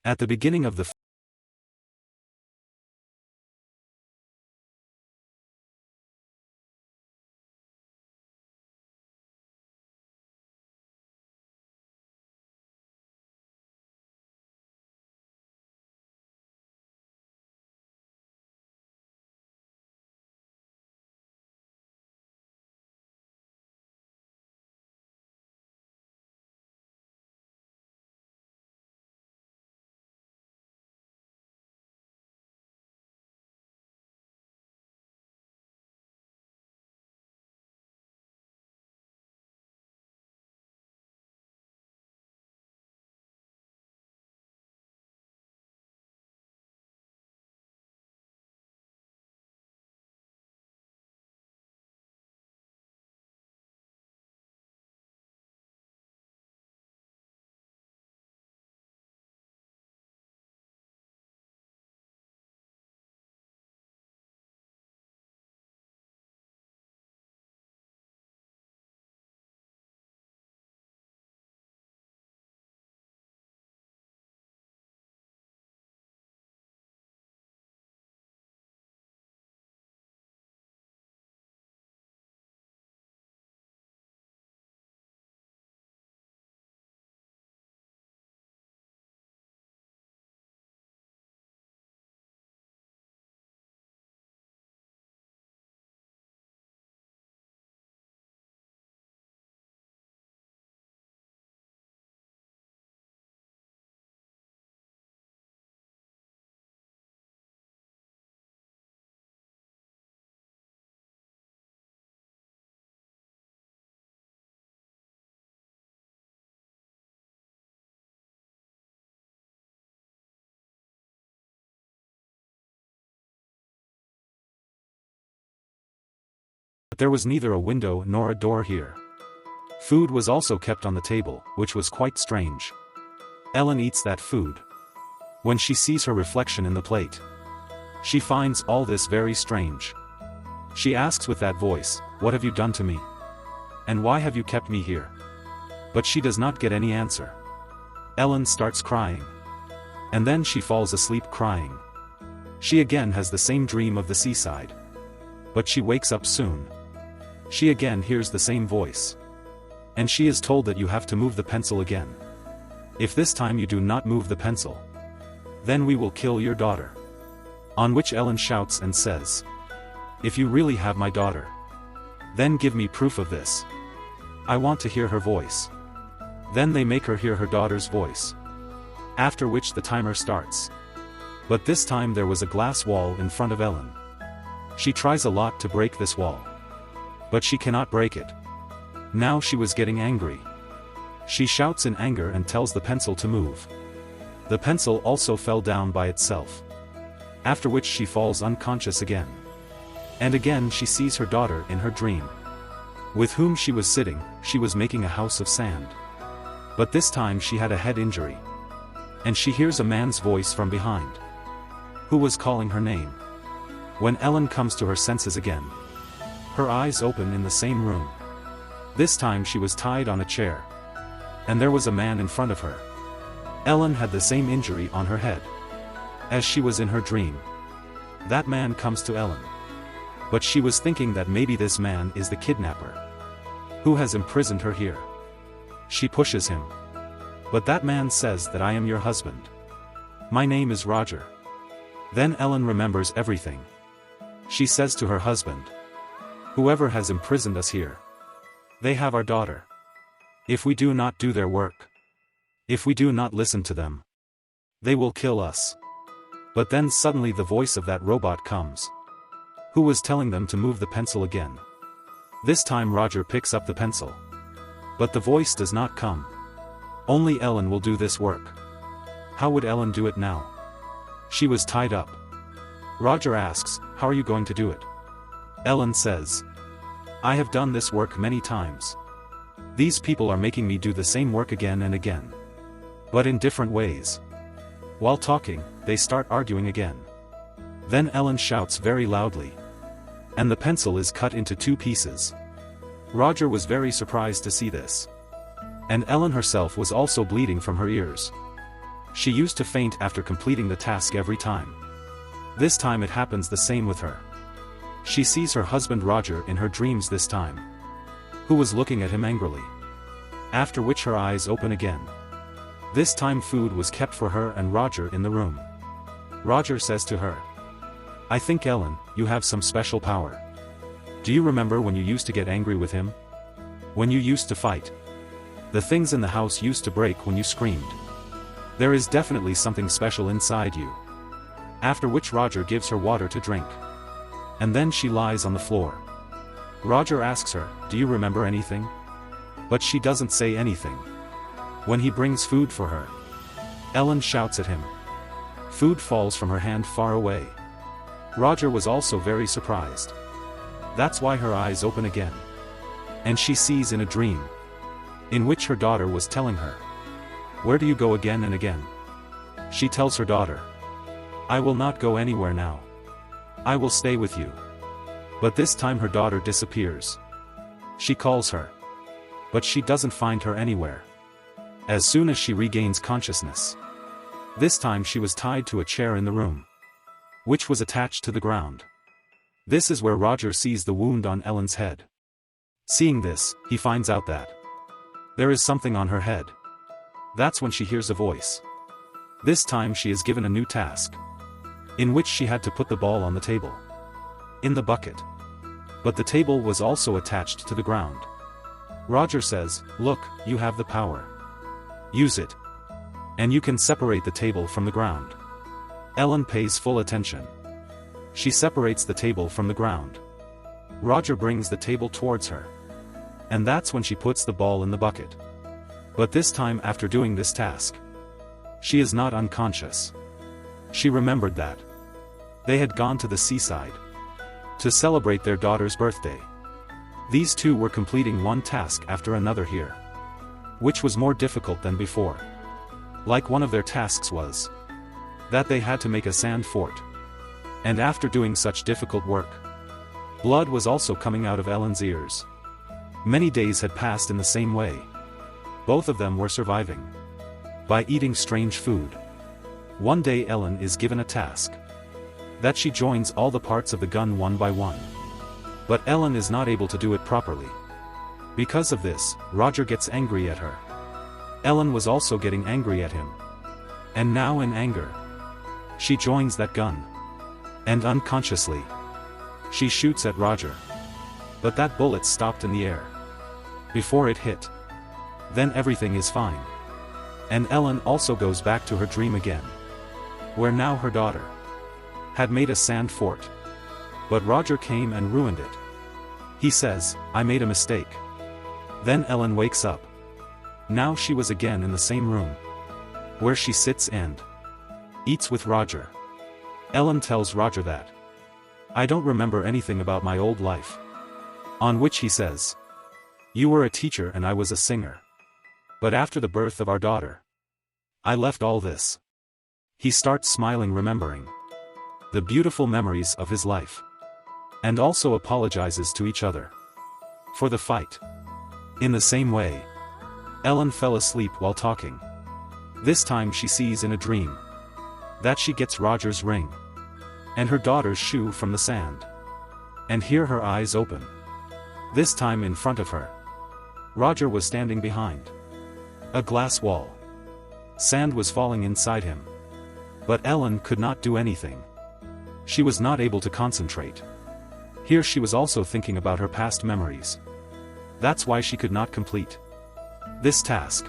At the beginning of the But there was neither a window nor a door here. Food was also kept on the table, which was quite strange. Ellen eats that food. When she sees her reflection in the plate, she finds all this very strange. She asks with that voice, "What have you done to me? And why have you kept me here?" But she does not get any answer. Ellen starts crying. And then she falls asleep crying. She again has the same dream of the seaside. But she wakes up soon. She again hears the same voice. And she is told that you have to move the pencil again. If this time you do not move the pencil, then we will kill your daughter. On which Ellen shouts and says, "If you really have my daughter, then give me proof of this. I want to hear her voice." Then they make her hear her daughter's voice. After which the timer starts. But this time there was a glass wall in front of Ellen. She tries a lot to break this wall. But she cannot break it. Now she was getting angry. She shouts in anger and tells the pencil to move. The pencil also fell down by itself. After which she falls unconscious again. And again she sees her daughter in her dream. With whom she was sitting, she was making a house of sand. But this time she had a head injury. And she hears a man's voice from behind, who was calling her name. When Ellen comes to her senses again, her eyes open in the same room. This time she was tied on a chair. And there was a man in front of her. Ellen had the same injury on her head as she was in her dream. That man comes to Ellen. But she was thinking that maybe this man is the kidnapper who has imprisoned her here. She pushes him. But that man says that I am your husband. My name is Roger. Then Ellen remembers everything. She says to her husband, "Whoever has imprisoned us here, they have our daughter. If we do not do their work, if we do not listen to them, they will kill us." But then suddenly the voice of that robot comes, who was telling them to move the pencil again. This time Roger picks up the pencil. But the voice does not come. Only Ellen will do this work. How would Ellen do it now? She was tied up. Roger asks, "How are you going to do it?" Ellen says, "I have done this work many times. These people are making me do the same work again and again. But in different ways." While talking, they start arguing again. Then Ellen shouts very loudly. And the pencil is cut into 2 pieces. Roger was very surprised to see this. And Ellen herself was also bleeding from her ears. She used to faint after completing the task every time. This time it happens the same with her. She sees her husband Roger in her dreams this time, who was looking at him angrily. After which her eyes open again. This time food was kept for her and Roger in the room. Roger says to her, "I think Ellen, you have some special power. Do you remember when you used to get angry with him? When you used to fight? The things in the house used to break when you screamed. There is definitely something special inside you." After which Roger gives her water to drink. And then she lies on the floor. Roger asks her, "Do you remember anything?" But she doesn't say anything. When he brings food for her, Ellen shouts at him. Food falls from her hand far away. Roger was also very surprised. That's why her eyes open again. And she sees in a dream, in which her daughter was telling her, "Where do you go again and again?" She tells her daughter, "I will not go anywhere now. I will stay with you." But this time her daughter disappears. She calls her, but she doesn't find her anywhere. As soon as she regains consciousness, this time she was tied to a chair in the room, which was attached to the ground. This is where Roger sees the wound on Ellen's head. Seeing this, he finds out that there is something on her head. That's when she hears a voice. This time she is given a new task, in which she had to put the ball on the table, in the bucket. But the table was also attached to the ground. Roger says, "Look, you have the power. Use it. And you can separate the table from the ground." Ellen pays full attention. She separates the table from the ground. Roger brings the table towards her. And that's when she puts the ball in the bucket. But this time after doing this task, she is not unconscious. She remembered that they had gone to the seaside to celebrate their daughter's birthday. These two were completing one task after another here, which was more difficult than before. Like one of their tasks was that they had to make a sand fort. And after doing such difficult work, blood was also coming out of Ellen's ears. Many days had passed in the same way. Both of them were surviving by eating strange food. One day Ellen is given a task that she joins all the parts of the gun one by one. But Ellen is not able to do it properly. Because of this, Roger gets angry at her. Ellen was also getting angry at him. And now in anger, she joins that gun. And unconsciously, she shoots at Roger. But that bullet stopped in the air before it hit. Then everything is fine. And Ellen also goes back to her dream again, where now her daughter had made a sand fort. But Roger came and ruined it. He says, "I made a mistake." Then Ellen wakes up. Now she was again in the same room, where she sits and eats with Roger. Ellen tells Roger that, "I don't remember anything about my old life." On which he says, "You were a teacher and I was a singer. But after the birth of our daughter, I left all this." He starts smiling, remembering the beautiful memories of his life, and also apologizes to each other for the fight. In the same way, Ellen fell asleep while talking. This time she sees in a dream that she gets Roger's ring and her daughter's shoe from the sand. And here her eyes open. This time in front of her, Roger was standing behind a glass wall. Sand was falling inside him. But Ellen could not do anything. She was not able to concentrate. Here she was also thinking about her past memories. That's why she could not complete this task.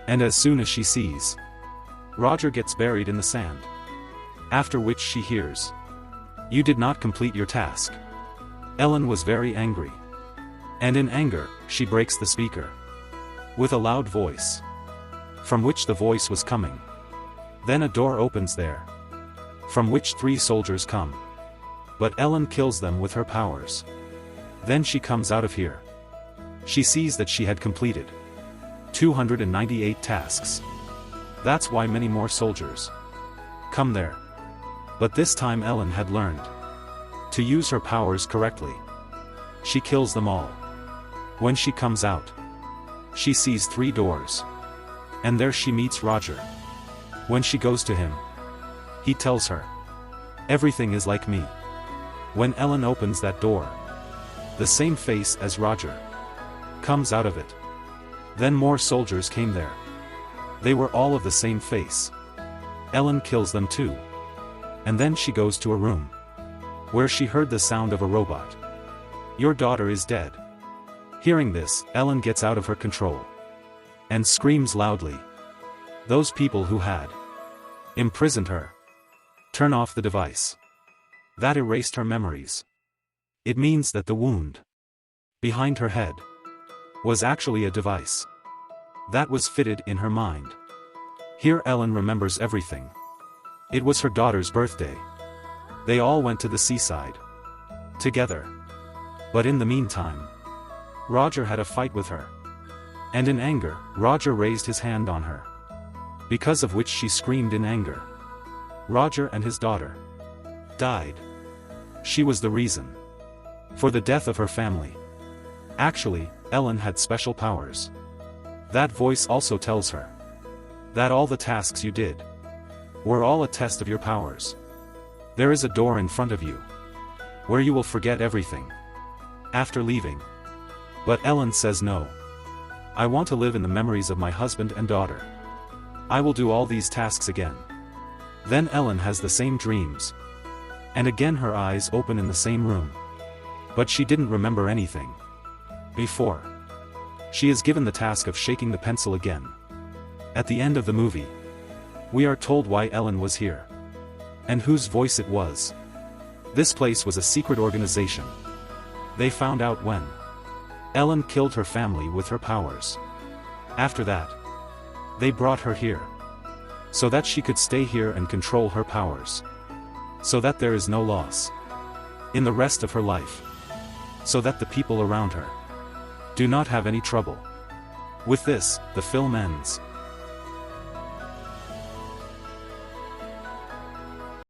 And as soon as she sees Roger gets buried in the sand, after which she hears, "You did not complete your task." Ellen was very angry. And in anger, she breaks the speaker with a loud voice, from which the voice was coming. Then a door opens there, from which 3 soldiers come. But Ellen kills them with her powers. Then she comes out of here. She sees that she had completed 298 tasks. That's why many more soldiers come there. But this time Ellen had learned to use her powers correctly. She kills them all. When she comes out, she sees 3 doors. And there she meets Roger. When she goes to him, he tells her, "Everything is like me." When Ellen opens that door, the same face as Roger comes out of it. Then more soldiers came there. They were all of the same face. Ellen kills them too. And then she goes to a room where she heard the sound of a robot. "Your daughter is dead." Hearing this, Ellen gets out of her control and screams loudly. Those people who had imprisoned her turn off the device that erased her memories. It means that the wound behind her head was actually a device that was fitted in her mind. Here Ellen remembers everything. It was her daughter's birthday. They all went to the seaside together. But in the meantime, Roger had a fight with her. And in anger, Roger raised his hand on her, because of which she screamed in anger. Roger and his daughter died. She was the reason for the death of her family. Actually, Ellen had special powers. That voice also tells her that all the tasks you did were all a test of your powers. There is a door in front of you where you will forget everything after leaving. But Ellen says no. I want to live in the memories of my husband and daughter. I will do all these tasks again. Then Ellen has the same dreams. And again her eyes open in the same room. But she didn't remember anything before. She is given the task of shaking the pencil again. At the end of the movie, we are told why Ellen was here and whose voice it was. This place was a secret organization. They found out when Ellen killed her family with her powers. After that, they brought her here so that she could stay here and control her powers, so that there is no loss in the rest of her life, so that the people around her do not have any trouble. With this, the film ends.